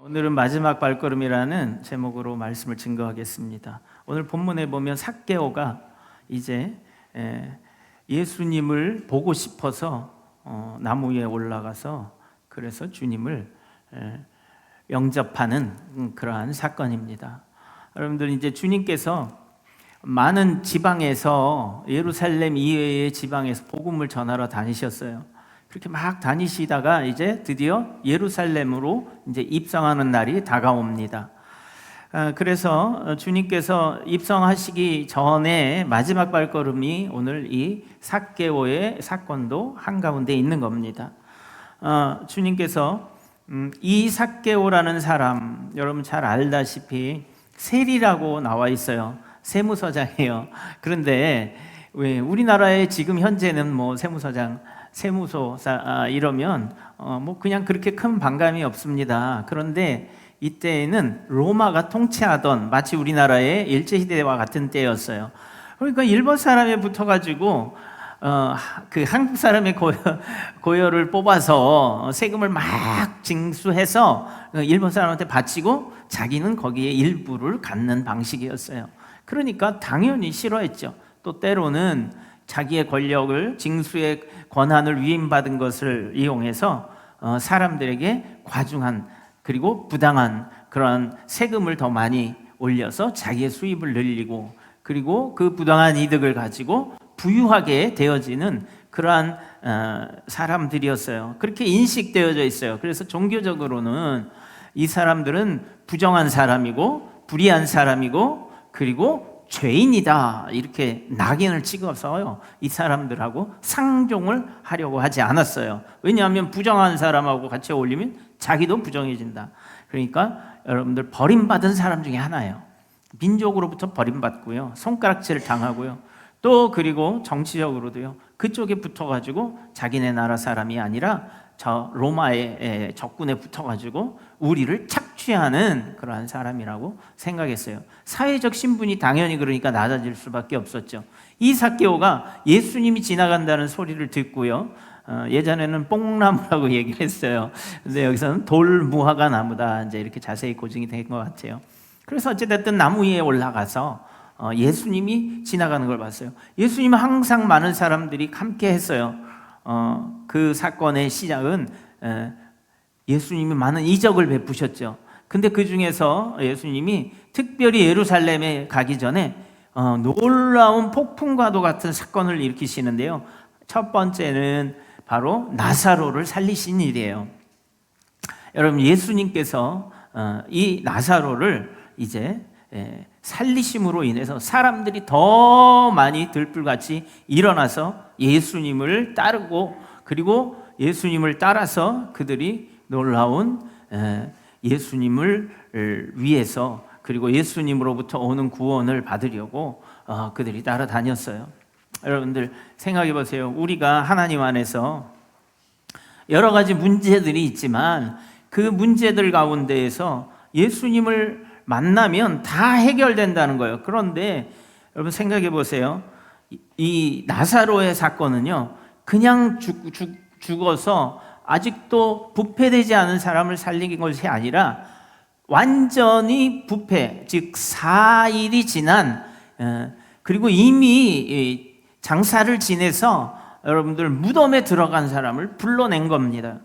오늘은 마지막 발걸음이라는 제목으로 말씀을 증거하겠습니다. 오늘 본문에 보면 삭개오가 이제 예수님을 보고 싶어서 나무 위에 올라가서 그래서 주님을 영접하는 그러한 사건입니다. 여러분들, 이제 주님께서 많은 지방에서, 예루살렘 이외의 지방에서 복음을 전하러 다니셨어요. 그렇게 막 다니시다가 이제 드디어 예루살렘으로 이제 입성하는 날이 다가옵니다. 그래서 주님께서 입성하시기 전에 마지막 발걸음이 오늘 이 삭개오의 사건도 한가운데 있는 겁니다. 주님께서 이 삭개오라는 사람, 여러분 잘 알다시피 세리라고 나와 있어요. 세무서장이에요. 그런데 왜 우리나라에 지금 현재는 뭐 세무서장, 세무소 이러면 뭐 그냥 그렇게 큰 반감이 없습니다. 그런데 이때에는 로마가 통치하던, 마치 우리나라의 일제시대와 같은 때였어요. 그러니까 일본 사람에 붙어가지고 그 한국 사람의 고열을 뽑아서 세금을 막 징수해서 일본 사람한테 바치고 자기는 거기에 일부를 갖는 방식이었어요. 그러니까 당연히 싫어했죠. 또 때로는 자기의 권력을, 징수의 권한을 위임받은 것을 이용해서 사람들에게 과중한, 그리고 부당한 그런 세금을 더 많이 올려서 자기의 수입을 늘리고, 그리고 그 부당한 이득을 가지고 부유하게 되어지는 그러한 사람들이었어요. 그렇게 인식되어져 있어요. 그래서 종교적으로는 이 사람들은 부정한 사람이고 불의한 사람이고 그리고 죄인이다, 이렇게 낙인을 찍어서요 이 사람들하고 상종을 하려고 하지 않았어요. 왜냐하면 부정한 사람하고 같이 어울리면 자기도 부정해진다. 그러니까 여러분들, 버림받은 사람 중에 하나예요. 민족으로부터 버림받고요, 손가락질을 당하고요, 또 그리고 정치적으로도요 그쪽에 붙어가지고 자기네 나라 사람이 아니라 저 로마의 적군에 붙어가지고 우리를 착취하는 그러한 사람이라고 생각했어요. 사회적 신분이 당연히 그러니까 낮아질 수밖에 없었죠. 이 삭개오가 예수님이 지나간다는 소리를 듣고요, 예전에는 뽕나무라고 얘기를 했어요. 근데 여기서는 돌무화과 나무다, 이제 이렇게 자세히 고증이 된 것 같아요. 그래서 어찌됐든 나무 위에 올라가서 예수님이 지나가는 걸 봤어요. 예수님은 항상 많은 사람들이 함께 했어요. 그 사건의 시작은 예수님이 많은 이적을 베푸셨죠. 근데 그 중에서 예수님이 특별히 예루살렘에 가기 전에 놀라운 폭풍과도 같은 사건을 일으키시는데요, 첫 번째는 바로 나사로를 살리신 일이에요. 여러분, 예수님께서 이 나사로를 이제 살리심으로 인해서 사람들이 더 많이 들불같이 일어나서 예수님을 따르고, 그리고 예수님을 따라서 그들이 놀라운 예수님을 위해서, 그리고 예수님으로부터 오는 구원을 받으려고 그들이 따라다녔어요. 여러분들 생각해 보세요. 우리가 하나님 안에서 여러 가지 문제들이 있지만 그 문제들 가운데에서 예수님을 만나면 다 해결된다는 거예요. 그런데 여러분 생각해 보세요. 이 나사로의 사건은요, 그냥 죽어서 아직도 부패되지 않은 사람을 살린 것이 아니라 완전히 부패, 즉 사일이 지난, 그리고 이미 장사를 지내서 여러분들 무덤에 들어간 사람을 불러낸 겁니다.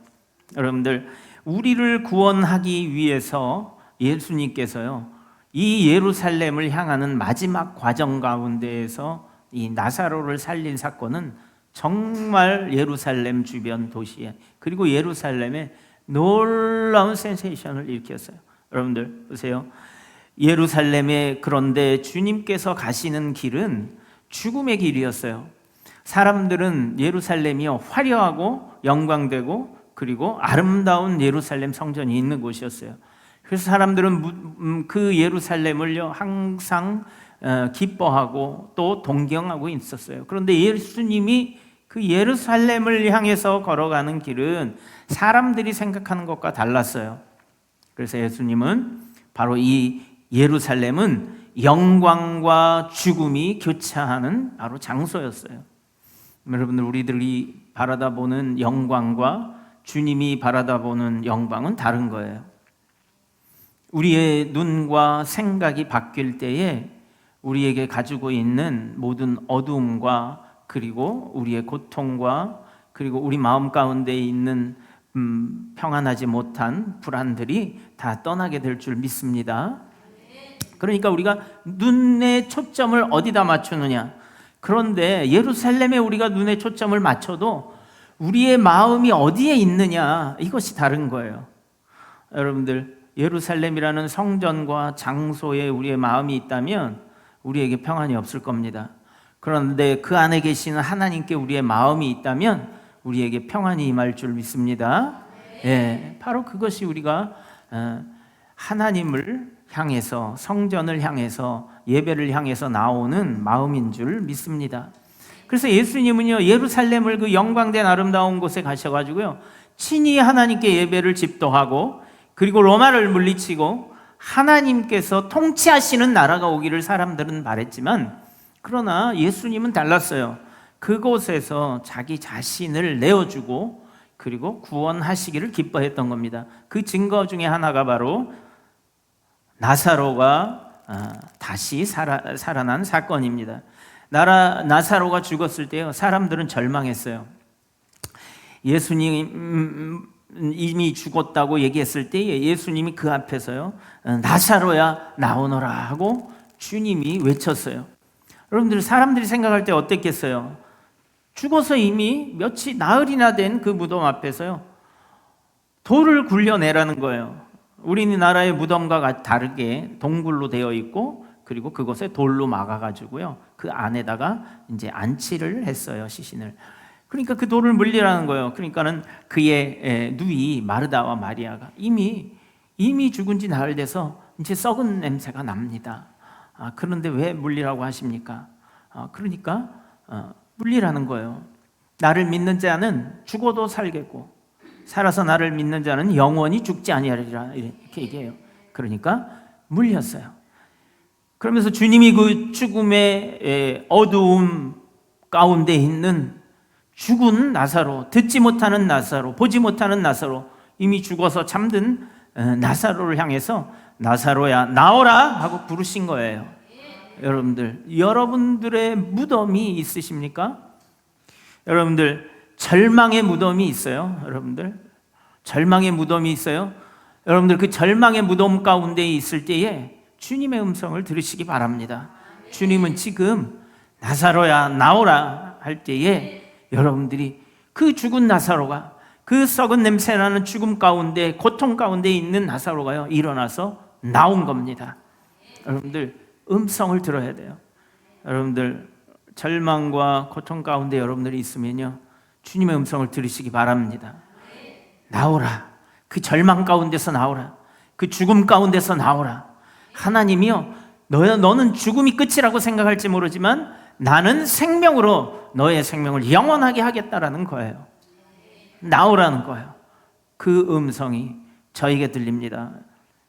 여러분들, 우리를 구원하기 위해서 예수님께서요 이 예루살렘을 향하는 마지막 과정 가운데에서 이 나사로를 살린 사건은 정말 예루살렘 주변 도시에, 그리고 예루살렘에 놀라운 센세이션을 일으켰어요. 여러분들 보세요. 예루살렘에, 그런데 주님께서 가시는 길은 죽음의 길이었어요. 사람들은 예루살렘이요 화려하고 영광되고 그리고 아름다운 예루살렘 성전이 있는 곳이었어요. 그래서 사람들은 그 예루살렘을요 항상 기뻐하고 또 동경하고 있었어요. 그런데 예수님이 그 예루살렘을 향해서 걸어가는 길은 사람들이 생각하는 것과 달랐어요. 그래서 예수님은 바로 이 예루살렘은 영광과 죽음이 교차하는 바로 장소였어요. 여러분들, 우리들이 바라다보는 영광과 주님이 바라다보는 영광은 다른 거예요. 우리의 눈과 생각이 바뀔 때에 우리에게 가지고 있는 모든 어두움과 그리고 우리의 고통과 그리고 우리 마음 가운데 있는 평안하지 못한 불안들이 다 떠나게 될 줄 믿습니다. 그러니까 우리가 눈의 초점을 어디다 맞추느냐. 그런데 예루살렘에 우리가 눈의 초점을 맞춰도 우리의 마음이 어디에 있느냐, 이것이 다른 거예요. 여러분들, 예루살렘이라는 성전과 장소에 우리의 마음이 있다면 우리에게 평안이 없을 겁니다. 그런데 그 안에 계시는 하나님께 우리의 마음이 있다면 우리에게 평안이 임할 줄 믿습니다. 예, 바로 그것이 우리가 하나님을 향해서, 성전을 향해서, 예배를 향해서 나오는 마음인 줄 믿습니다. 그래서 예수님은요, 예루살렘을 그 영광된 아름다운 곳에 가셔가지고요, 친히 하나님께 예배를 집도하고 그리고 로마를 물리치고 하나님께서 통치하시는 나라가 오기를 사람들은 바랬지만, 그러나 예수님은 달랐어요. 그곳에서 자기 자신을 내어주고 그리고 구원하시기를 기뻐했던 겁니다. 그 증거 중에 하나가 바로 나사로가 다시 살아난 사건입니다. 나사로가 죽었을 때요, 사람들은 절망했어요. 예수님 이미 죽었다고 얘기했을 때 예수님이 그 앞에서요, 나사로야 나오너라 하고 주님이 외쳤어요. 여러분들, 사람들이 생각할 때 어땠겠어요? 죽어서 이미 며칠 나흘이나 된 그 무덤 앞에서요, 돌을 굴려내라는 거예요. 우리나라의 무덤과 다르게 동굴로 되어 있고 그리고 그것에 돌로 막아가지고요, 그 안에다가 이제 안치를 했어요, 시신을. 그러니까 그 돌을 물리라는 거예요. 그러니까는 그의 누이 마르다와 마리아가 이미 죽은 지 나흘 돼서 이제 썩은 냄새가 납니다. 그런데 왜 물리라고 하십니까? 그러니까 물리라는 거예요. 나를 믿는 자는 죽어도 살겠고 살아서 나를 믿는 자는 영원히 죽지 아니하리라, 이렇게 얘기해요. 그러니까 물렸어요. 그러면서 주님이 그 죽음의 어두움 가운데 있는 죽은 나사로, 듣지 못하는 나사로, 보지 못하는 나사로, 이미 죽어서 잠든 나사로를 향해서 나사로야 나오라 하고 부르신 거예요. 여러분들, 여러분들의 무덤이 있으십니까? 여러분들, 절망의 무덤이 있어요. 여러분들, 절망의 무덤이 있어요. 여러분들, 그 절망의 무덤 가운데 있을 때에 주님의 음성을 들으시기 바랍니다. 주님은 지금 나사로야 나오라 할 때에 여러분들이 그 죽은 나사로가, 그 썩은 냄새나는 죽음 가운데, 고통 가운데 있는 나사로가요, 일어나서 나온 겁니다. 여러분들, 음성을 들어야 돼요. 여러분들, 절망과 고통 가운데 여러분들이 있으면요, 주님의 음성을 들으시기 바랍니다. 나오라. 그 절망 가운데서 나오라. 그 죽음 가운데서 나오라. 하나님이요, 너는 죽음이 끝이라고 생각할지 모르지만 나는 생명으로 너의 생명을 영원하게 하겠다라는 거예요. 나오라는 거예요. 그 음성이 저에게 들립니다.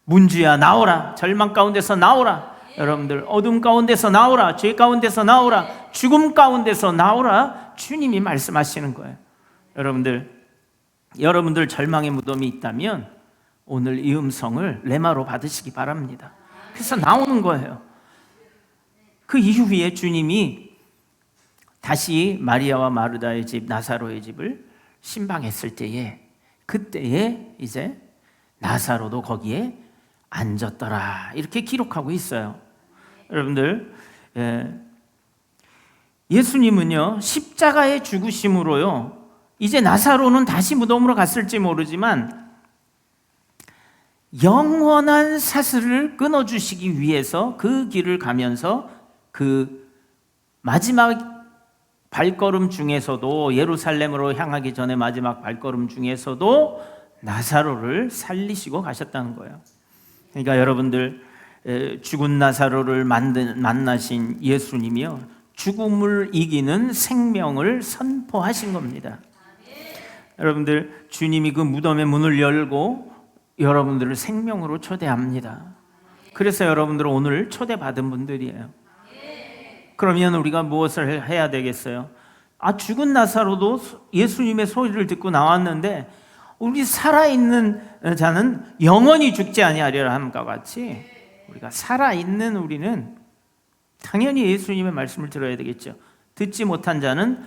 문주야 나오라. 절망 가운데서 나오라. 여러분들, 어둠 가운데서 나오라. 죄 가운데서 나오라. 죽음 가운데서 나오라. 주님이 말씀하시는 거예요. 여러분들 절망의 무덤이 있다면 오늘 이 음성을 레마로 받으시기 바랍니다. 그래서 나오는 거예요. 그 이후에 주님이 다시 마리아와 마르다의 집, 나사로의 집을 신방했을 때에, 그때에 이제 나사로도 거기에 앉았더라, 이렇게 기록하고 있어요. 여러분들, 예수님은요, 십자가의 죽으심으로요, 이제 나사로는 다시 무덤으로 갔을지 모르지만 영원한 사슬을 끊어주시기 위해서 그 길을 가면서 그 마지막 발걸음 중에서도, 예루살렘으로 향하기 전에 마지막 발걸음 중에서도 나사로를 살리시고 가셨다는 거예요. 그러니까 여러분들, 죽은 나사로를 만나신 예수님이요, 죽음을 이기는 생명을 선포하신 겁니다. 여러분들, 주님이 그 무덤의 문을 열고 여러분들을 생명으로 초대합니다. 그래서 여러분들은 오늘 초대받은 분들이에요. 그러면 우리가 무엇을 해야 되겠어요? 죽은 나사로도 예수님의 소리를 듣고 나왔는데 우리 살아있는 자는 영원히 죽지 아니하리라 함과 같이 우리가 살아있는 우리는 당연히 예수님의 말씀을 들어야 되겠죠. 듣지 못한 자는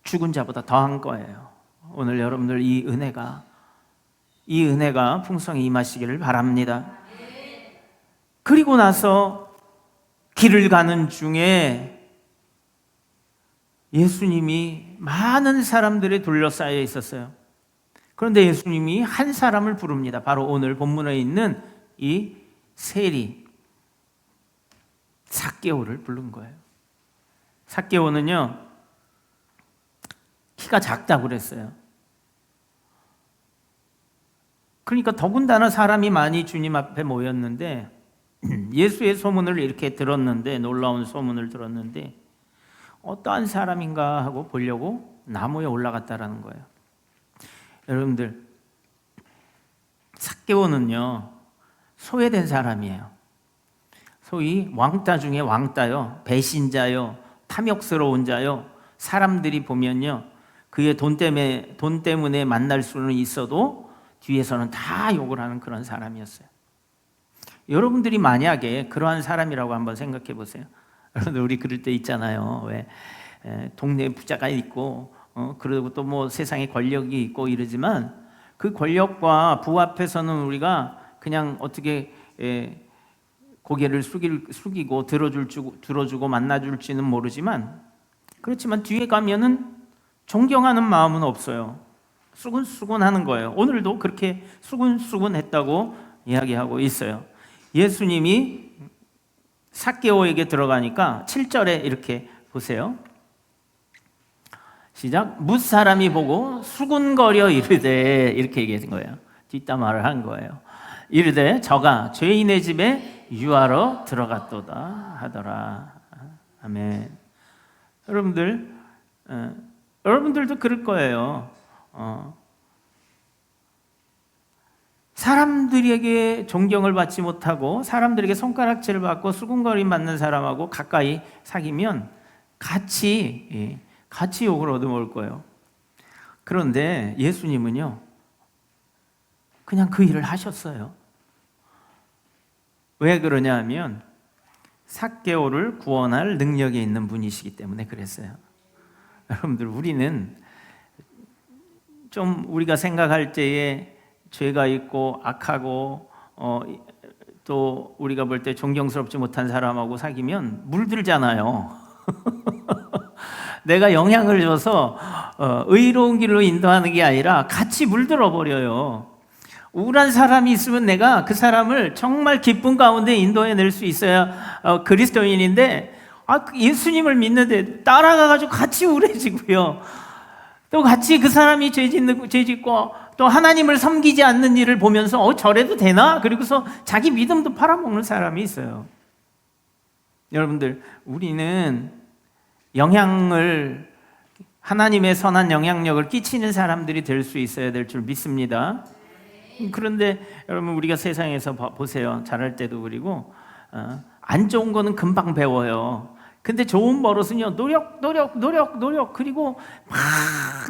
죽은 자보다 더한 거예요. 오늘 여러분들 이 은혜가 풍성히 임하시기를 바랍니다. 그리고 나서 길을 가는 중에 예수님이 많은 사람들이 둘러싸여 있었어요. 그런데 예수님이 한 사람을 부릅니다. 바로 오늘 본문에 있는 이 세리 삭개오를 부른 거예요. 삭개오는요, 키가 작다고 그랬어요. 그러니까 더군다나 사람이 많이 주님 앞에 모였는데 예수의 소문을 이렇게 들었는데, 놀라운 소문을 들었는데 어떠한 사람인가 하고 보려고 나무에 올라갔다라는 거예요. 여러분들, 삭개오는요 소외된 사람이에요. 소위 왕따 중에 왕따요, 배신자요, 탐욕스러운 자요. 사람들이 보면요 그의 돈 때문에 만날 수는 있어도 뒤에서는 다 욕을 하는 그런 사람이었어요. 여러분들이 만약에 그러한 사람이라고 한번 생각해 보세요. 여러분들, 우리 그럴 때 있잖아요. 왜 동네에 부자가 있고 그리고 또 뭐 세상에 권력이 있고 이러지만 그 권력과 부 앞에서는 우리가 그냥 어떻게 고개를 숙이고 들어주고 만나줄지는 모르지만, 그렇지만 뒤에 가면은 존경하는 마음은 없어요. 수군수군하는 거예요. 오늘도 그렇게 수군수군했다고 이야기하고 있어요. 예수님이 삭개오에게 들어가니까 7절에 이렇게 보세요. 시작. 뭇사람이 보고 수군거려 이르되, 이렇게 얘기한 거예요. 뒷담화를 한 거예요. 이르되 저가 죄인의 집에 유하러 들어갔도다 하더라. 아멘. 여러분들도 그럴 거예요. 사람들에게 존경을 받지 못하고 사람들에게 손가락질을 받고 수군거림 받는 사람하고 가까이 사귀면 같이 욕을 얻어먹을 거예요. 그런데 예수님은요 그냥 그 일을 하셨어요. 왜 그러냐 하면 삭개오를 구원할 능력이 있는 분이시기 때문에 그랬어요. 여러분들, 우리는 좀 우리가 생각할 때에 죄가 있고 악하고 또 우리가 볼 때 존경스럽지 못한 사람하고 사귀면 물들잖아요. 내가 영향을 줘서 의로운 길로 인도하는 게 아니라 같이 물들어 버려요. 우울한 사람이 있으면 내가 그 사람을 정말 기쁨 가운데 인도해낼 수 있어야 그리스도인인데, 예수님을 믿는데 따라가가지고 같이 우울해지고요, 또 같이 그 사람이 죄 짓고 또 하나님을 섬기지 않는 일을 보면서 저래도 되나? 그리고서 자기 믿음도 팔아먹는 사람이 있어요. 여러분들, 우리는 하나님의 선한 영향력을 끼치는 사람들이 될 수 있어야 될 줄 믿습니다. 그런데 여러분, 우리가 세상에서 보세요. 잘할 때도 그리고 안 좋은 거는 금방 배워요. 근데 좋은 버릇은요, 노력 그리고 막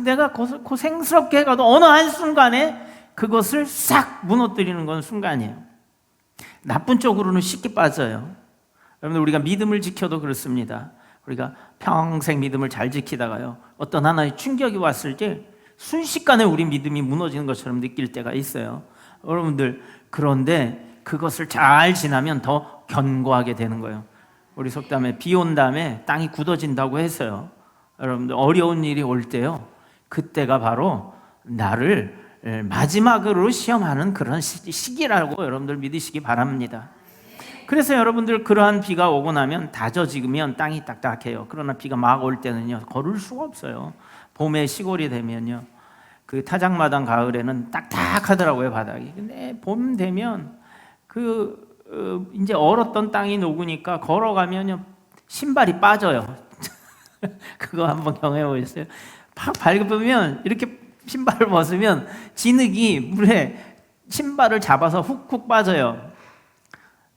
내가 고생스럽게 해가도 어느 한순간에 그것을 싹 무너뜨리는 건 순간이에요. 나쁜 쪽으로는 쉽게 빠져요. 여러분들, 우리가 믿음을 지켜도 그렇습니다. 우리가 평생 믿음을 잘 지키다가요, 어떤 하나의 충격이 왔을 때 순식간에 우리 믿음이 무너지는 것처럼 느낄 때가 있어요. 여러분들, 그런데 그것을 잘 지나면 더 견고하게 되는 거예요. 우리 속담에 비 온 다음에 땅이 굳어진다고 했어요. 여러분들, 어려운 일이 올 때요, 그때가 바로 나를 마지막으로 시험하는 그런 시기라고 여러분들 믿으시기 바랍니다. 그래서 여러분들, 그러한 비가 오고 나면 다져지면 땅이 딱딱해요. 그러나 비가 막 올 때는요, 걸을 수가 없어요. 봄에 시골이 되면요, 그 타작마당 가을에는 딱딱하더라고요, 바닥이. 근데 봄 되면 이제 얼었던 땅이 녹으니까 걸어가면요 신발이 빠져요. 그거 한번 경험해 보셨어요? 팍 밟으면, 이렇게 신발을 벗으면 진흙이 물에 신발을 잡아서 훅훅 빠져요.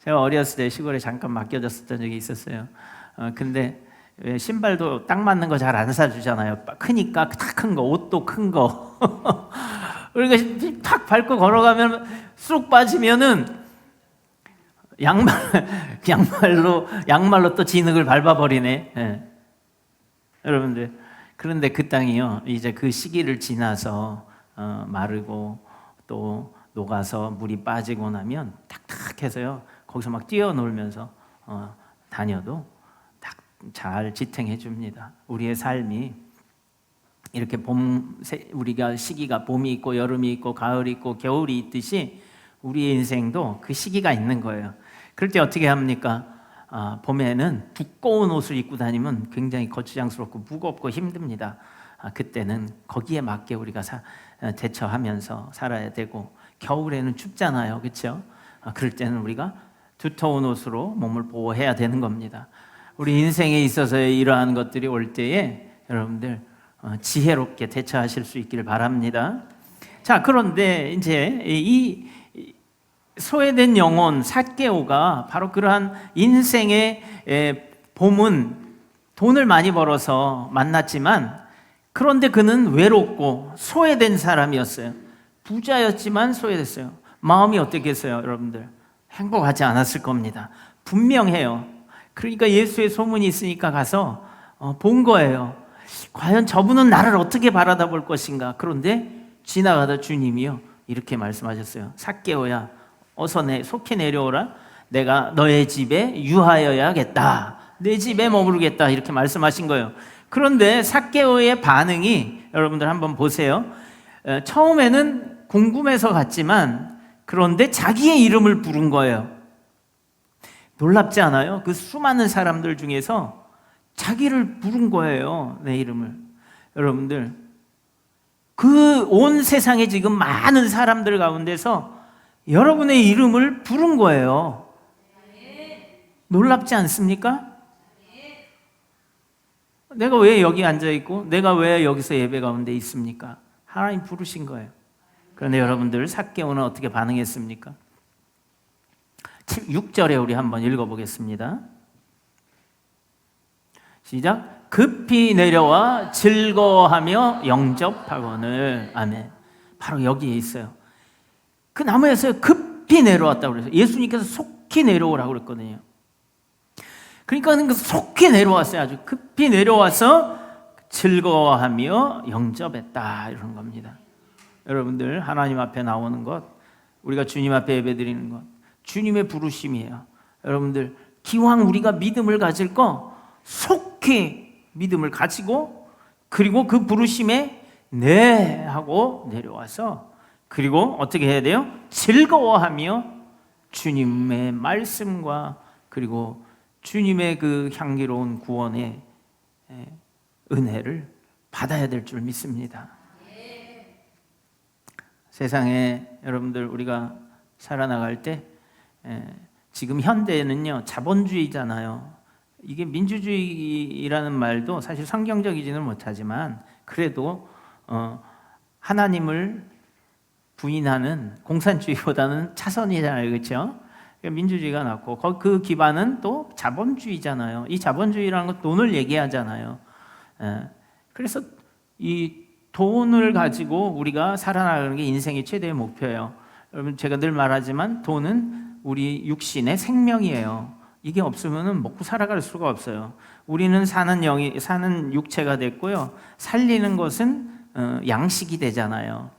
제가 어렸을 때 시골에 잠깐 맡겨졌었던 적이 있었어요. 근데 신발도 딱 맞는 거 잘 안 사주잖아요. 크니까 다 큰 거, 옷도 큰 거. 우리가 탁 밟고 걸어가면 쑥 빠지면은 양말로 또 진흙을 밟아버리네. 예. 여러분들, 그런데 그 땅이요, 이제 그 시기를 지나서 마르고 또 녹아서 물이 빠지고 나면 탁탁해서요, 거기서 막 뛰어놀면서 다녀도 딱 잘 지탱해 줍니다. 우리의 삶이 이렇게 우리가 시기가 봄이 있고 여름이 있고 가을이 있고 겨울이 있듯이 우리의 인생도 그 시기가 있는 거예요. 그럴 때 어떻게 합니까? 봄에는 두꺼운 옷을 입고 다니면 굉장히 거추장스럽고 무겁고 힘듭니다. 그때는 거기에 맞게 우리가 대처하면서 살아야 되고, 겨울에는 춥잖아요, 그렇죠? 그럴 때는 우리가 두터운 옷으로 몸을 보호해야 되는 겁니다. 우리 인생에 있어서의 이러한 것들이 올 때에 여러분들 지혜롭게 대처하실 수 있기를 바랍니다. 자, 그런데 이제 이 소외된 영혼 삭개오가 바로 그러한 인생의 봄은 돈을 많이 벌어서 만났지만, 그런데 그는 외롭고 소외된 사람이었어요. 부자였지만 소외됐어요. 마음이 어땠겠어요, 여러분들? 행복하지 않았을 겁니다. 분명해요. 그러니까 예수의 소문이 있으니까 가서 본 거예요. 과연 저분은 나를 어떻게 바라다 볼 것인가. 그런데 지나가다 주님이요, 이렇게 말씀하셨어요. 삭개오야, 어서 속히 내려오라. 내가 너의 집에 유하여야겠다. 내 집에 머무르겠다. 이렇게 말씀하신 거예요. 그런데 삭개오의 반응이 여러분들 한번 보세요. 처음에는 궁금해서 갔지만, 그런데 자기의 이름을 부른 거예요. 놀랍지 않아요? 그 수많은 사람들 중에서 자기를 부른 거예요, 내 이름을. 여러분들, 그 온 세상에 지금 많은 사람들 가운데서 여러분의 이름을 부른 거예요. 놀랍지 않습니까? 내가 왜 여기 앉아있고 내가 왜 여기서 예배 가운데 있습니까? 하나님 부르신 거예요. 그런데 여러분들, 삭개오는 어떻게 반응했습니까? 6절에 우리 한번 읽어보겠습니다. 시작. 급히 내려와 즐거워하며 영접하거늘. 아멘. 바로 여기에 있어요. 그 나무에서 급히 내려왔다고 그래서 예수님께서 속히 내려오라고 그랬거든요. 그러니까 속히 내려왔어요. 아주 급히 내려와서 즐거워하며 영접했다, 이런 겁니다. 여러분들, 하나님 앞에 나오는 것, 우리가 주님 앞에 예배드리는 것, 주님의 부르심이에요. 여러분들, 기왕 우리가 믿음을 가질 거 속히 믿음을 가지고, 그리고 그 부르심에 네 하고 내려와서, 그리고 어떻게 해야 돼요? 즐거워하며 주님의 말씀과 그리고 주님의 그 향기로운 구원의 은혜를 받아야 될 줄 믿습니다. 세상에 여러분들, 우리가 살아나갈 때 지금 현대는요, 자본주의잖아요. 이게 민주주의라는 말도 사실 성경적이지는 못하지만, 그래도 하나님을 부인하는 공산주의보다는 차선이잖아요, 그렇죠? 민주주의가 낫고, 그 기반은 또 자본주의잖아요. 이 자본주의라는 건 돈을 얘기하잖아요. 그래서 이 돈을 가지고 우리가 살아나가는 게 인생의 최대의 목표예요. 여러분, 제가 늘 말하지만 돈은 우리 육신의 생명이에요. 이게 없으면 먹고 살아갈 수가 없어요. 우리는 사는 육체가 됐고요, 살리는 것은 양식이 되잖아요.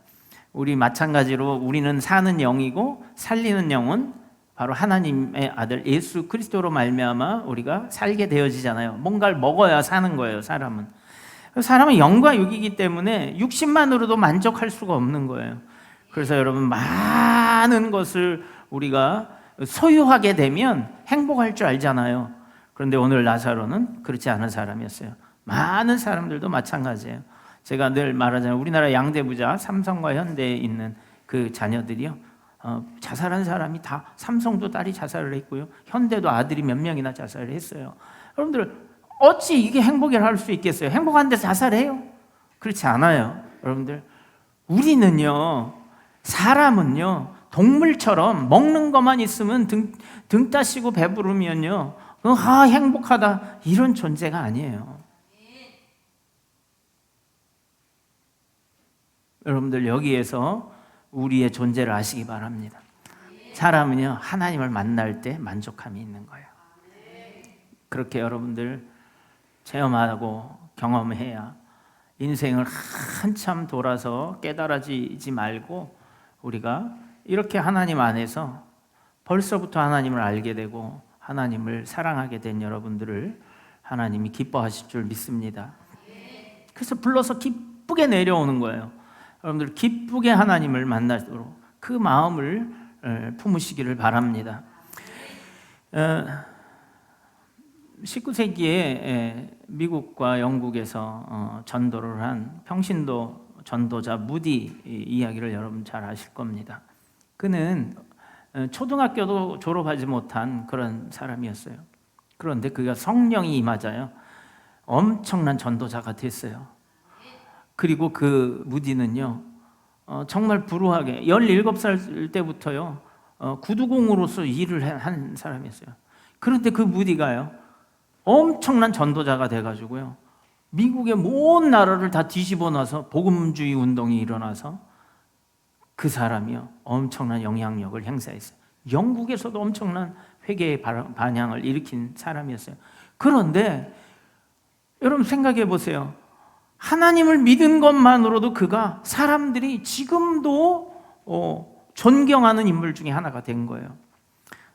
우리 마찬가지로 우리는 사는 영이고 살리는 영은 바로 하나님의 아들 예수 그리스도로 말미암아 우리가 살게 되어지잖아요. 뭔가를 먹어야 사는 거예요, 사람은. 사람은 영과 육이기 때문에 육신만으로도 만족할 수가 없는 거예요. 그래서 여러분, 많은 것을 우리가 소유하게 되면 행복할 줄 알잖아요. 그런데 오늘 나사로는 그렇지 않은 사람이었어요. 많은 사람들도 마찬가지예요. 제가 늘 말하잖아요. 우리나라 양대 부자 삼성과 현대에 있는 그 자녀들이요, 자살한 사람이 다, 삼성도 딸이 자살을 했고요, 현대도 아들이 몇 명이나 자살을 했어요. 여러분들, 어찌 이게 행복이라 할 수 있겠어요? 행복한데 자살해요? 그렇지 않아요. 여러분들, 우리는요, 사람은요, 동물처럼 먹는 것만 있으면 등 따시고 배부르면요, 행복하다, 이런 존재가 아니에요. 여러분들 여기에서 우리의 존재를 아시기 바랍니다. 사람은요, 하나님을 만날 때 만족함이 있는 거예요. 그렇게 여러분들 체험하고 경험해야 인생을 한참 돌아서 깨달아지지 말고 우리가 이렇게 하나님 안에서 벌써부터 하나님을 알게 되고 하나님을 사랑하게 된 여러분들을 하나님이 기뻐하실 줄 믿습니다. 그래서 불러서 기쁘게 내려오는 거예요. 여러분들 기쁘게 하나님을 만나도록 그 마음을 품으시기를 바랍니다. 19세기에 미국과 영국에서 전도를 한 평신도 전도자 무디 이야기를 여러분 잘 아실 겁니다. 그는 초등학교도 졸업하지 못한 그런 사람이었어요. 그런데 그가 성령이 임하자요 엄청난 전도자가 됐어요. 그리고 그 무디는요 정말 불우하게 17살 때부터요 구두공으로서 일을 한 사람이었어요. 그런데 그 무디가요 엄청난 전도자가 돼가지고요 미국의 모든 나라를 다 뒤집어 놔서 복음주의 운동이 일어나서 그 사람이요 엄청난 영향력을 행사했어요. 영국에서도 엄청난 회개의 반향을 일으킨 사람이었어요. 그런데 여러분 생각해 보세요. 하나님을 믿은 것만으로도 그가 사람들이 지금도 존경하는 인물 중에 하나가 된 거예요.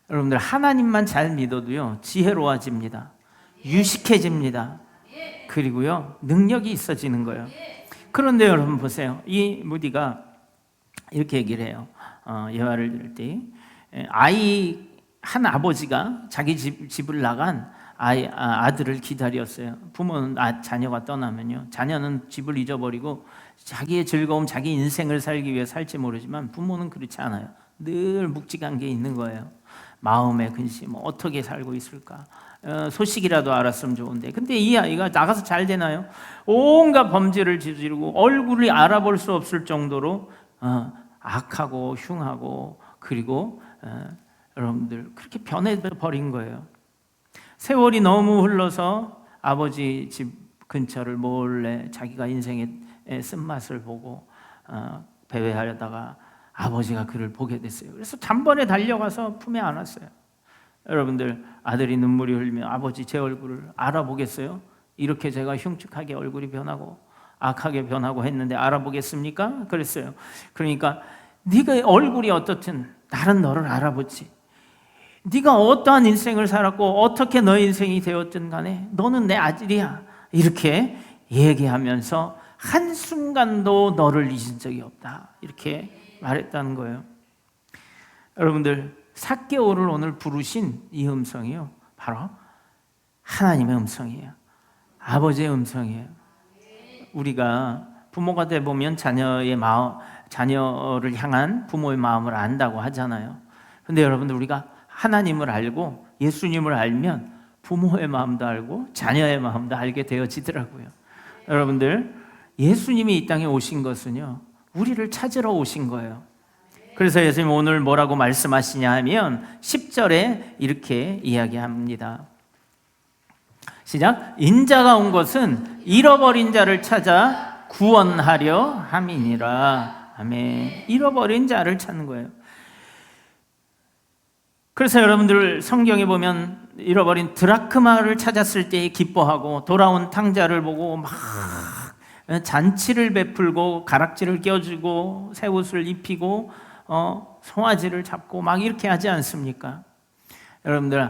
여러분들 하나님만 잘 믿어도요 지혜로워집니다. 유식해집니다. 그리고요 능력이 있어지는 거예요. 그런데 여러분 보세요. 이 무디가 이렇게 얘기를 해요. 예화를 들을 때 아이 한 아버지가 자기 집을 나간 아들을 기다렸어요. 부모는 자녀가 떠나면요 자녀는 집을 잊어버리고 자기의 즐거움, 자기 인생을 살기 위해 살지 모르지만 부모는 그렇지 않아요. 늘 묵직한 게 있는 거예요. 마음의 근심, 어떻게 살고 있을까? 소식이라도 알았으면 좋은데. 근데 이 아이가 나가서 잘 되나요? 온갖 범죄를 저지르고 얼굴이 알아볼 수 없을 정도로 악하고 흉하고 그리고 여러분들 그렇게 변해버린 거예요. 세월이 너무 흘러서 아버지 집 근처를 몰래 자기가 인생의 쓴맛을 보고 배회하려다가 아버지가 그를 보게 됐어요. 그래서 단번에 달려가서 품에 안았어요. 여러분들 아들이 눈물이 흘리면 아버지 제 얼굴을 알아보겠어요? 이렇게 제가 흉측하게 얼굴이 변하고 악하게 변하고 했는데 알아보겠습니까? 그랬어요. 그러니까 네가 얼굴이 어떻든 나는 너를 알아보지. 네가 어떠한 인생을 살았고 어떻게 너의 인생이 되었든 간에 너는 내 아들이야. 이렇게 얘기하면서 한순간도 너를 잊은 적이 없다. 이렇게 말했다는 거예요. 여러분들 삭개오를 오늘 부르신 이 음성이요 바로 하나님의 음성이에요. 아버지의 음성이에요. 우리가 부모가 돼 보면 자녀를 향한 부모의 마음을 안다고 하잖아요. 근데 여러분들 우리가 하나님을 알고 예수님을 알면 부모의 마음도 알고 자녀의 마음도 알게 되어지더라고요. 여러분들 예수님이 이 땅에 오신 것은요 우리를 찾으러 오신 거예요. 그래서 예수님 오늘 뭐라고 말씀하시냐 하면 10절에 이렇게 이야기합니다. 시작. 인자가 온 것은 잃어버린 자를 찾아 구원하려 함이니라. 아멘. 잃어버린 자를 찾는 거예요. 그래서 여러분들 성경에 보면 잃어버린 드라크마를 찾았을 때 기뻐하고 돌아온 탕자를 보고 막 잔치를 베풀고 가락지를 껴주고 새 옷을 입히고 송아지를 잡고 막 이렇게 하지 않습니까? 여러분들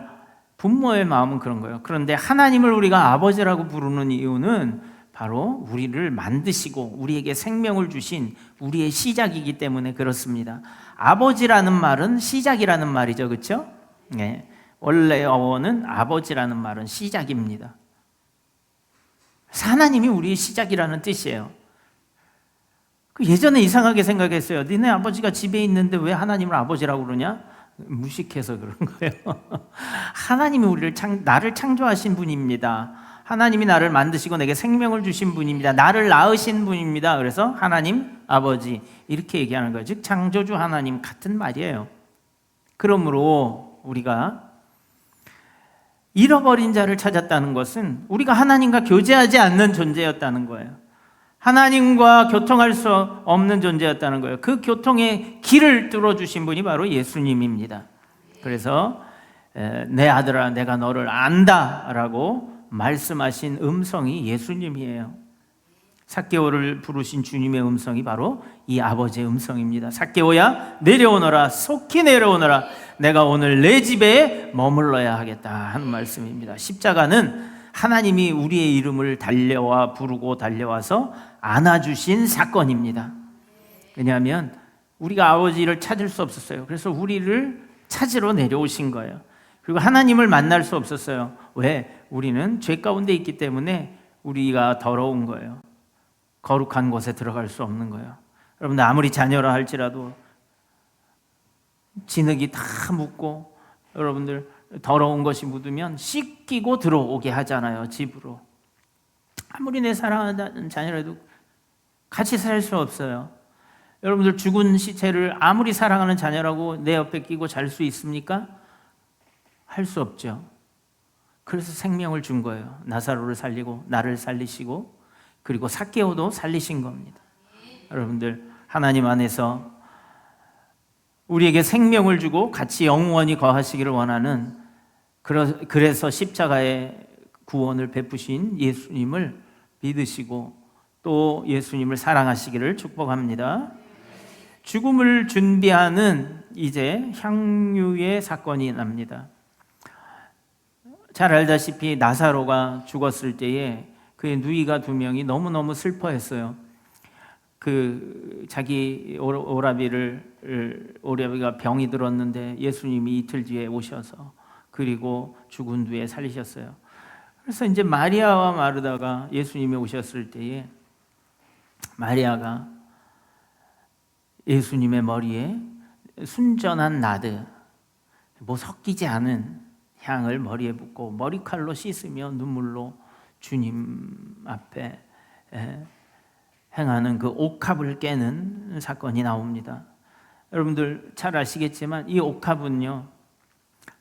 부모의 마음은 그런 거예요. 그런데 하나님을 우리가 아버지라고 부르는 이유는 바로 우리를 만드시고 우리에게 생명을 주신 우리의 시작이기 때문에 그렇습니다. 아버지라는 말은 시작이라는 말이죠. 그렇죠? 네. 원래 어원은 아버지라는 말은 시작입니다. 하나님이 우리의 시작이라는 뜻이에요. 예전에 이상하게 생각했어요. 니네 아버지가 집에 있는데 왜 하나님을 아버지라고 그러냐? 무식해서 그런 거예요. 하나님이 나를 창조하신 분입니다. 하나님이 나를 만드시고 내게 생명을 주신 분입니다. 나를 낳으신 분입니다. 그래서 하나님 아버지 이렇게 얘기하는 거예요. 즉 창조주 하나님 같은 말이에요. 그러므로 우리가 잃어버린 자를 찾았다는 것은 우리가 하나님과 교제하지 않는 존재였다는 거예요. 하나님과 교통할 수 없는 존재였다는 거예요. 그 교통의 길을 뚫어주신 분이 바로 예수님입니다. 그래서 내 아들아 내가 너를 안다 라고 말씀하신 음성이 예수님이에요. 삭개오를 부르신 주님의 음성이 바로 이 아버지의 음성입니다. 삭개오야 내려오너라, 속히 내려오너라, 내가 오늘 내 집에 머물러야 하겠다 하는 말씀입니다. 십자가는 하나님이 우리의 이름을 달려와 부르고 달려와서 안아주신 사건입니다. 왜냐하면 우리가 아버지를 찾을 수 없었어요. 그래서 우리를 찾으러 내려오신 거예요. 그리고 하나님을 만날 수 없었어요. 왜? 우리는 죄 가운데 있기 때문에 우리가 더러운 거예요. 거룩한 곳에 들어갈 수 없는 거예요. 여러분들 아무리 자녀라 할지라도 진흙이 다 묻고 여러분들 더러운 것이 묻으면 씻기고 들어오게 하잖아요. 집으로. 아무리 내 사랑하는 자녀라도 같이 살 수 없어요. 여러분들 죽은 시체를 아무리 사랑하는 자녀라고 내 옆에 끼고 잘 수 있습니까? 할 수 없죠. 그래서 생명을 준 거예요. 나사로를 살리고 나를 살리시고 그리고 삭개오도 살리신 겁니다. 여러분들 하나님 안에서 우리에게 생명을 주고 같이 영원히 거하시기를 원하는, 그래서 십자가의 구원을 베푸신 예수님을 믿으시고 또 예수님을 사랑하시기를 축복합니다. 죽음을 준비하는 이제 향유의 사건이 납니다. 잘 알다시피 나사로가 죽었을 때에 그의 누이가 2명이 너무너무 슬퍼했어요. 자기 오라비가 병이 들었는데 예수님이 이틀 뒤에 오셔서 그리고 죽은 뒤에 살리셨어요. 그래서 이제 마리아와 마르다가 예수님이 오셨을 때에 마리아가 예수님의 머리에 순전한 나드, 섞이지 않은 향을 머리에 붓고 머리칼로 씻으며 눈물로 주님 앞에 행하는 그 옥합을 깨는 사건이 나옵니다. 여러분들 잘 아시겠지만 이 옥합은요,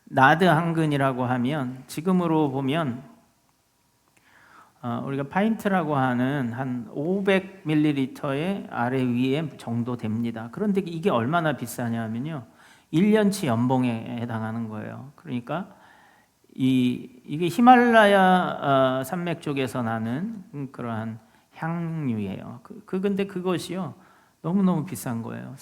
나드 한 근이라고 하면 지금으로 보면 우리가 파인트라고 하는 한 500ml의 아래 위에 정도 됩니다. 그런데 이게 얼마나 비싸냐면요, 1년치 연봉에 해당하는 거예요. 그러니까 이게 히말라야 산맥 쪽에서 나는 그러한 향유예요. 근데 그것이요 너무너무 비싼 거예요.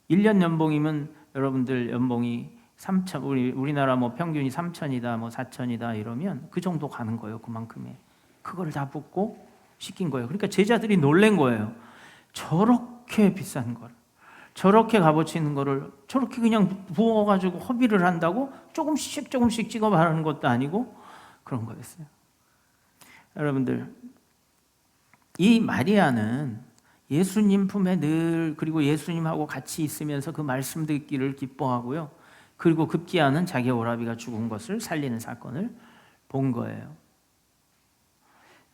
1년 연봉이면 여러분들 연봉이 3천, 우리나라 평균이 3천이다 4천이다 이러면 그 정도 가는 거예요. 그만큼의 그걸 다 붓고 시킨 거예요. 그러니까 제자들이 놀란 거예요. 저렇게 비싼 걸, 저렇게 값어치는 거를 저렇게 그냥 부어가지고 허비를 한다고 조금씩 찍어 바르는 것도 아니고 그런 거였어요. 여러분들, 이 마리아는 예수님 품에 늘, 그리고 예수님하고 같이 있으면서 그 말씀 듣기를 기뻐하고요, 그리고 급기야는 자기 오라비가 죽은 것을 살리는 사건을 본 거예요.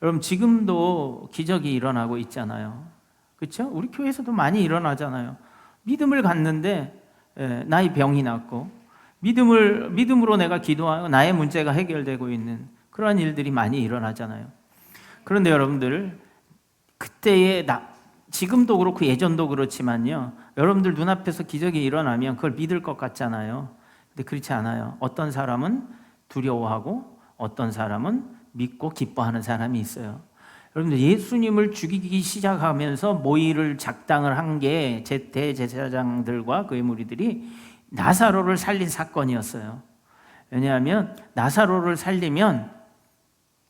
여러분, 지금도 기적이 일어나고 있잖아요. 그렇죠? 우리 교회에서도 많이 일어나잖아요. 믿음을 갖는데 나의 병이 낫고, 믿음으로 내가 기도하고 나의 문제가 해결되고 있는 그러한 일들이 많이 일어나잖아요. 그런데 여러분들, 그때의 지금도 그렇고 예전도 그렇지만요, 여러분들 눈앞에서 기적이 일어나면 그걸 믿을 것 같잖아요. 근데 그렇지 않아요. 어떤 사람은 두려워하고 어떤 사람은 믿고 기뻐하는 사람이 있어요. 여러분들, 예수님을 죽이기 시작하면서 모의를 작당을 한 게 대제사장들과 그의 무리들이 나사로를 살린 사건이었어요. 왜냐하면 나사로를 살리면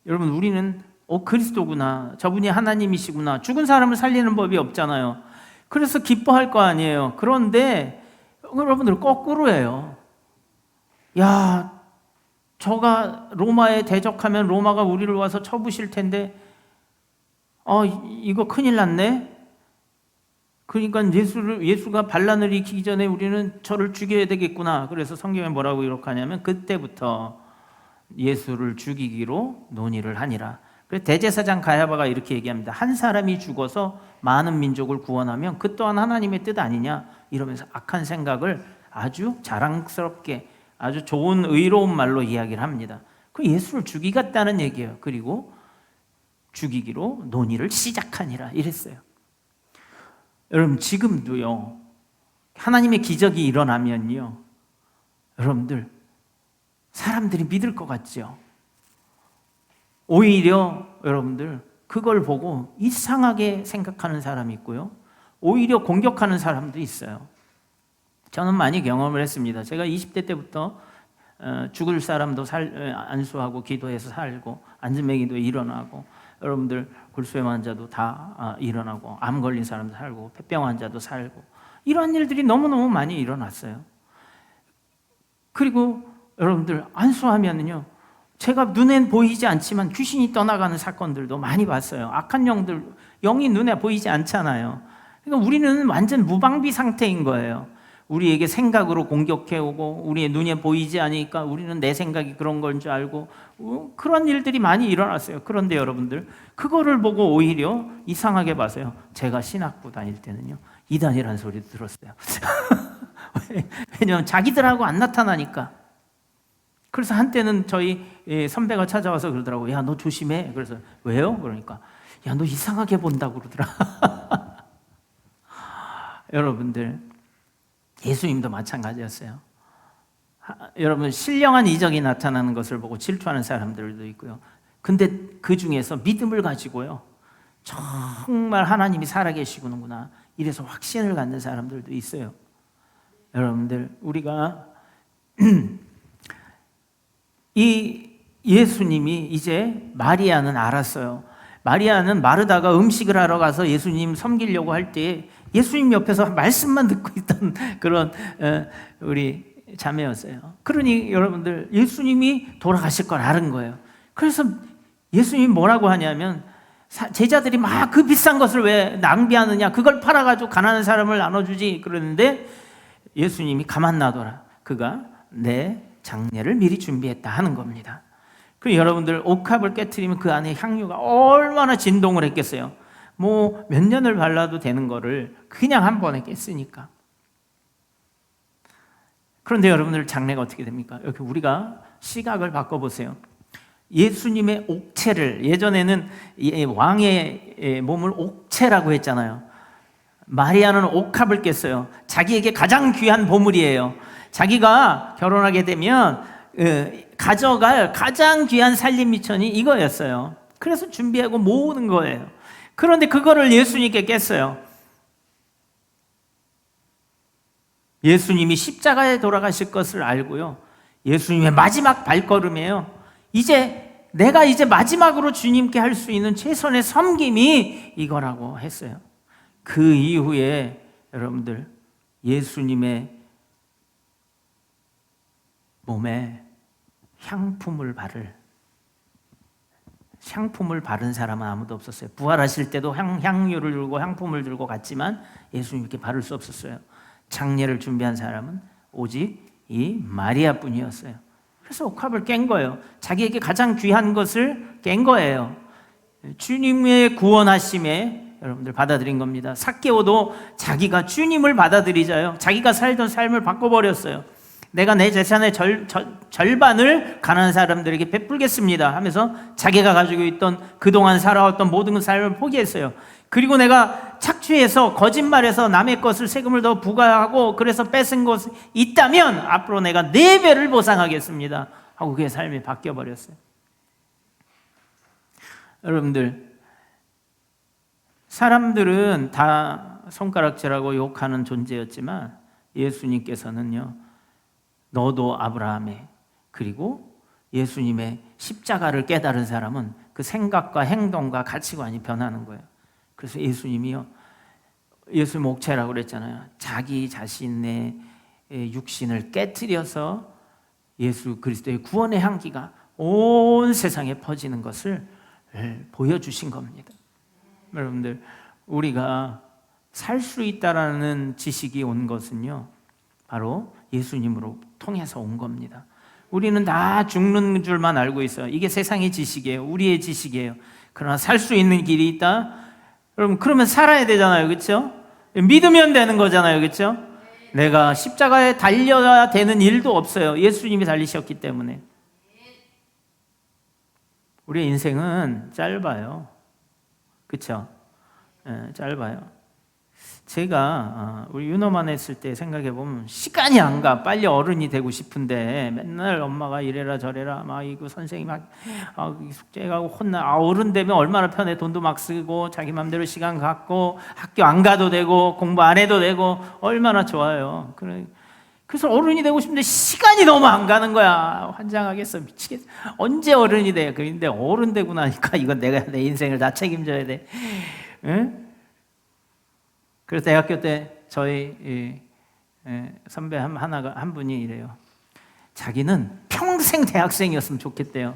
여러분, 우리는 그리스도구나, 저분이 하나님이시구나, 죽은 사람을 살리는 법이 없잖아요. 그래서 기뻐할 거 아니에요. 그런데 여러분들 거꾸로예요. 야, 저가 로마에 대적하면 로마가 우리를 와서 쳐부실 텐데 이거 큰일 났네. 그러니까 예수가 반란을 일으키기 전에 우리는 저를 죽여야 되겠구나. 그래서 성경에 뭐라고 기록하냐면 그때부터 예수를 죽이기로 논의를 하니라. 그래서 대제사장 가야바가 이렇게 얘기합니다. 한 사람이 죽어서 많은 민족을 구원하면 그 또한 하나님의 뜻 아니냐, 이러면서 악한 생각을 아주 자랑스럽게 아주 좋은 의로운 말로 이야기를 합니다. 그 예수를 죽이겠다는 얘기예요. 그리고 죽이기로 논의를 시작하니라 이랬어요. 여러분 지금도요, 하나님의 기적이 일어나면요, 여러분들 사람들이 믿을 것 같죠? 오히려 여러분들 그걸 보고 이상하게 생각하는 사람이 있고요, 오히려 공격하는 사람도 있어요. 저는 많이 경험을 했습니다. 제가 20대 때부터 죽을 사람도 안수하고 기도해서 살고, 안진뱅이도 일어나고, 여러분들 골수염 환자도 다 일어나고, 암 걸린 사람도 살고, 폐병 환자도 살고, 이러한 일들이 너무너무 많이 일어났어요. 그리고 여러분들 안수하면은요, 제가 눈엔 보이지 않지만 귀신이 떠나가는 사건들도 많이 봤어요. 악한 영이 눈에 보이지 않잖아요. 그러니까 우리는 완전 무방비 상태인 거예요. 우리에게 생각으로 공격해오고, 우리의 눈에 보이지 않으니까 우리는 내 생각이 그런 건 줄 알고, 그런 일들이 많이 일어났어요. 그런데 여러분들 그거를 보고 오히려 이상하게 봐서요, 제가 신학부 다닐 때는요, 이단이라는 소리도 들었어요. 왜냐하면 자기들하고 안 나타나니까. 그래서 한때는 저희 선배가 찾아와서 그러더라고요. 야, 너 조심해. 그래서 왜요? 그러니까 야, 너 이상하게 본다고 그러더라. 여러분들 예수님도 마찬가지였어요. 여러분 신령한 이적이 나타나는 것을 보고 질투하는 사람들도 있고요. 근데 그 중에서 믿음을 가지고요, 정말 하나님이 살아계시구나 이래서 확신을 갖는 사람들도 있어요. 여러분들 우리가 이 예수님이 이제 마리아는 알았어요. 마리아는 마르다가 음식을 하러 가서 예수님 섬기려고 할 때 예수님 옆에서 말씀만 듣고 있던 그런 우리 자매였어요. 그러니 여러분들 예수님이 돌아가실 걸 아는 거예요. 그래서 예수님이 뭐라고 하냐면, 제자들이 막 그 비싼 것을 왜 낭비하느냐, 그걸 팔아가지고 가난한 사람을 나눠주지 그러는데 예수님이 가만 놔둬라, 그가 내 장례를 미리 준비했다 하는 겁니다. 그리고 여러분들 옥합을 깨트리면 그 안에 향유가 얼마나 진동을 했겠어요. 뭐 몇 년을 발라도 되는 거를 그냥 한 번에 깼으니까. 그런데 여러분들 장례가 어떻게 됩니까? 이렇게 우리가 시각을 바꿔보세요. 예수님의 옥체를, 예전에는 왕의 몸을 옥체라고 했잖아요. 마리아는 옥합을 깼어요. 자기에게 가장 귀한 보물이에요. 자기가 결혼하게 되면 가져갈 가장 귀한 살림 미천이 이거였어요. 그래서 준비하고 모으는 거예요. 그런데 그거를 예수님께 깼어요. 예수님이 십자가에 돌아가실 것을 알고요, 예수님의 마지막 발걸음이에요. 내가 이제 마지막으로 주님께 할 수 있는 최선의 섬김이 이거라고 했어요. 그 이후에 여러분들 예수님의 몸에 향품을 바른 사람은 아무도 없었어요. 부활하실 때도 향유를 들고 향품을 들고 갔지만 예수님께 바를 수 없었어요. 장례를 준비한 사람은 오직 이 마리아뿐이었어요. 그래서 옥합을 깬 거예요. 자기에게 가장 귀한 것을 깬 거예요. 주님의 구원하심에 여러분들 받아들인 겁니다. 삭개오도 자기가 주님을 받아들이자요, 자기가 살던 삶을 바꿔버렸어요. 내가 내 재산의 절반을 가난한 사람들에게 베풀겠습니다 하면서 자기가 가지고 있던 그동안 살아왔던 모든 삶을 포기했어요. 그리고 내가 착취해서 거짓말해서 남의 것을 세금을 더 부과하고 그래서 뺏은 것이 있다면 앞으로 내가 4배를 보상하겠습니다 하고 그의 삶이 바뀌어버렸어요. 여러분들, 사람들은 다 손가락질하고 욕하는 존재였지만 예수님께서는요, 너도 아브라함의, 그리고 예수님의 십자가를 깨달은 사람은 그 생각과 행동과 가치관이 변하는 거예요. 그래서 예수님이요, 예수님 옥체라고 그랬잖아요. 자기 자신의 육신을 깨트려서 예수 그리스도의 구원의 향기가 온 세상에 퍼지는 것을 보여주신 겁니다. 여러분들, 우리가 살 수 있다라는 지식이 온 것은요, 바로 예수님으로 통해서 온 겁니다. 우리는 다 죽는 줄만 알고 있어요. 이게 세상의 지식이에요. 우리의 지식이에요. 그러나 살 수 있는 길이 있다. 여러분, 그러면 살아야 되잖아요. 그렇죠? 믿으면 되는 거잖아요. 그렇죠? 내가 십자가에 달려야 되는 일도 없어요. 예수님이 달리셨기 때문에. 우리의 인생은 짧아요. 그렇죠? 짧아요. 제가 우리 윤호만 했을 때 생각해 보면 시간이 안 가. 빨리 어른이 되고 싶은데 맨날 엄마가 이래라 저래라 막 이거 선생님 막 숙제 가고 혼나. 어른 되면 얼마나 편해. 돈도 막 쓰고 자기 맘대로 시간 갖고 학교 안 가도 되고 공부 안 해도 되고 얼마나 좋아요. 그래서 어른이 되고 싶은데 시간이 너무 안 가는 거야. 환장하겠어. 미치겠어. 언제 어른이 돼? 그런데 어른 되고 나니까 이건 내가 내 인생을 다 책임져야 돼. 응? 그래서 대학교 때 저희 선배 한 분이 이래요. 자기는 평생 대학생이었으면 좋겠대요.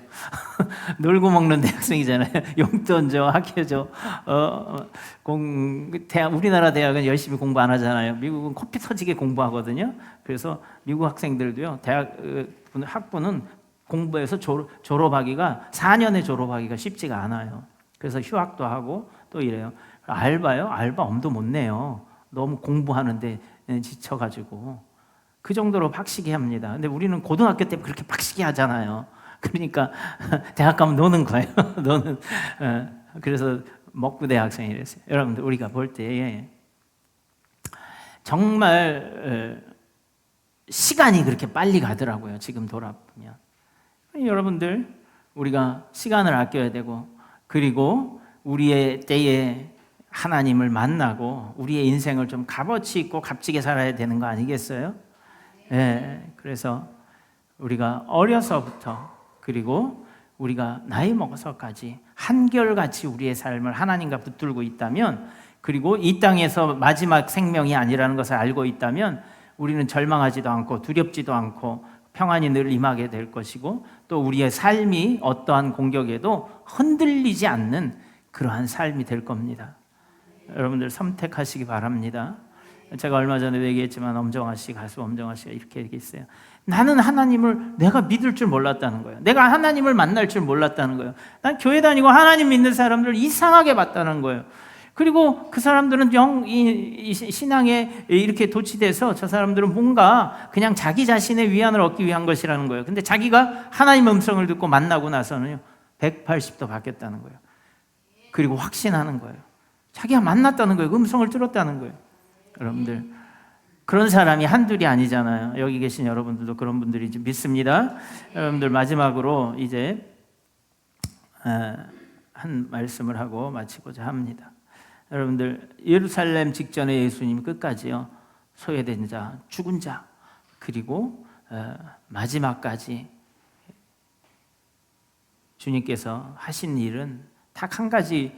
놀고 먹는 대학생이잖아요. 용돈 줘, 학교 줘. 우리나라 대학은 열심히 공부 안 하잖아요. 미국은 코피 터지게 공부하거든요. 그래서 미국 학생들도요, 대학 학부는 공부해서 졸업하기가 4년에 졸업하기가 쉽지가 않아요. 그래서 휴학도 하고 또 이래요. 알바요? 알바 엄도 못 내요. 너무 공부하는데 지쳐가지고 그 정도로 빡시게 합니다. 근데 우리는 고등학교 때 그렇게 빡시게 하잖아요. 그러니까 대학 가면 노는 거예요. 노는. 그래서 먹고 대학생이랬어요. 여러분들 우리가 볼 때 정말 시간이 그렇게 빨리 가더라고요. 지금 돌아보면. 여러분들 우리가 시간을 아껴야 되고 그리고 우리의 때에 하나님을 만나고 우리의 인생을 좀 값어치 있고 값지게 살아야 되는 거 아니겠어요? 네, 그래서 우리가 어려서부터 그리고 우리가 나이 먹어서까지 한결같이 우리의 삶을 하나님과 붙들고 있다면 그리고 이 땅에서 마지막 생명이 아니라는 것을 알고 있다면 우리는 절망하지도 않고 두렵지도 않고 평안이 늘 임하게 될 것이고 또 우리의 삶이 어떠한 공격에도 흔들리지 않는 그러한 삶이 될 겁니다. 여러분들 선택하시기 바랍니다. 제가 얼마 전에도 얘기했지만 가수 엄정화 씨가 이렇게 얘기했어요. 나는 하나님을 내가 믿을 줄 몰랐다는 거예요. 내가 하나님을 만날 줄 몰랐다는 거예요. 난 교회 다니고 하나님 믿는 사람들을 이상하게 봤다는 거예요. 그리고 그 사람들은 이 신앙에 이렇게 도취돼서 저 사람들은 뭔가 그냥 자기 자신의 위안을 얻기 위한 것이라는 거예요. 근데 자기가 하나님의 음성을 듣고 만나고 나서는요 180도 바뀌었다는 거예요. 그리고 확신하는 거예요. 자기가 만났다는 거예요. 음성을 들었다는 거예요. 여러분들 그런 사람이 한둘이 아니잖아요. 여기 계신 여러분들도 그런 분들인지 믿습니다. 여러분들 마지막으로 이제 한 말씀을 하고 마치고자 합니다. 여러분들 예루살렘 직전에 예수님이 끝까지요 소외된 자, 죽은 자 그리고 마지막까지 주님께서 하신 일은 딱 한 가지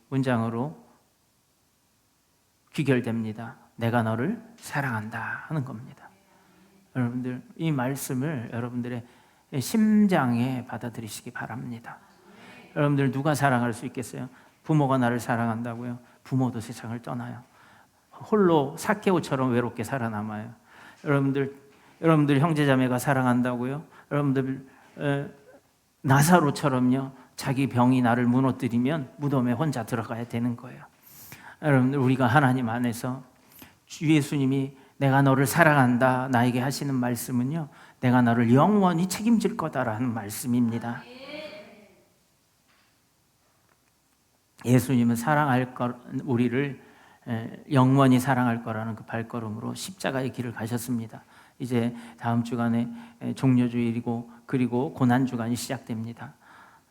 문장으로 귀결됩니다. 내가 너를 사랑한다 하는 겁니다. 여러분들 이 말씀을 여러분들의 심장에 받아들이시기 바랍니다. 여러분들 누가 사랑할 수 있겠어요? 부모가 나를 사랑한다고요? 부모도 세상을 떠나요. 홀로 삭개오처럼 외롭게 살아남아요. 여러분들 형제자매가 사랑한다고요? 여러분들 나사로처럼요 자기 병이 나를 무너뜨리면 무덤에 혼자 들어가야 되는 거예요. 여러분들 우리가 하나님 안에서 주 예수님이 내가 너를 사랑한다 나에게 하시는 말씀은요 내가 너를 영원히 책임질 거다라는 말씀입니다. 예수님은 우리를 영원히 사랑할 거라는 그 발걸음으로 십자가의 길을 가셨습니다. 이제 다음 주간에 종려주일이고 그리고 고난주간이 시작됩니다.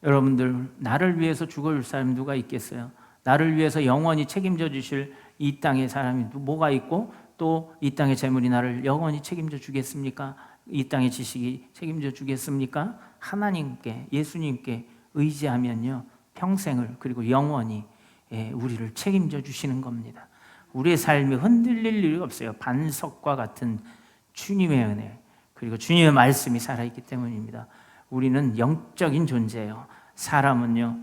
여러분들 나를 위해서 죽어줄 사람이 누가 있겠어요? 나를 위해서 영원히 책임져 주실 이 땅의 사람이 뭐가 있고 또 이 땅의 재물이 나를 영원히 책임져 주겠습니까? 이 땅의 지식이 책임져 주겠습니까? 하나님께 예수님께 의지하면요 평생을 그리고 영원히 우리를 책임져 주시는 겁니다. 우리의 삶이 흔들릴 일이 없어요. 반석과 같은 주님의 은혜 그리고 주님의 말씀이 살아있기 때문입니다. 우리는 영적인 존재예요. 사람은요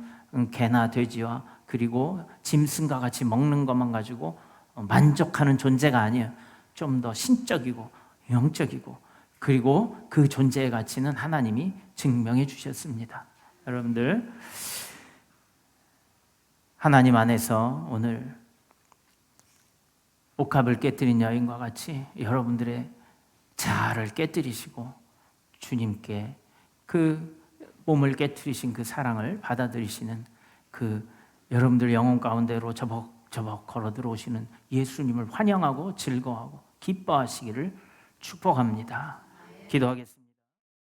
개나 돼지와 그리고 짐승과 같이 먹는 것만 가지고 만족하는 존재가 아니에요. 좀 더 신적이고 영적이고 그리고 그 존재의 가치는 하나님이 증명해 주셨습니다. 여러분들 하나님 안에서 오늘 옥합을 깨뜨린 여인과 같이 여러분들의 자아를 깨뜨리시고 주님께 그 몸을 깨뜨리신 그 사랑을 받아들이시는 그 여러분들 영혼 가운데로 저벅저벅 걸어 들어오시는 예수님을 환영하고 즐거워하고 기뻐하시기를 축복합니다. 기도하겠습니다.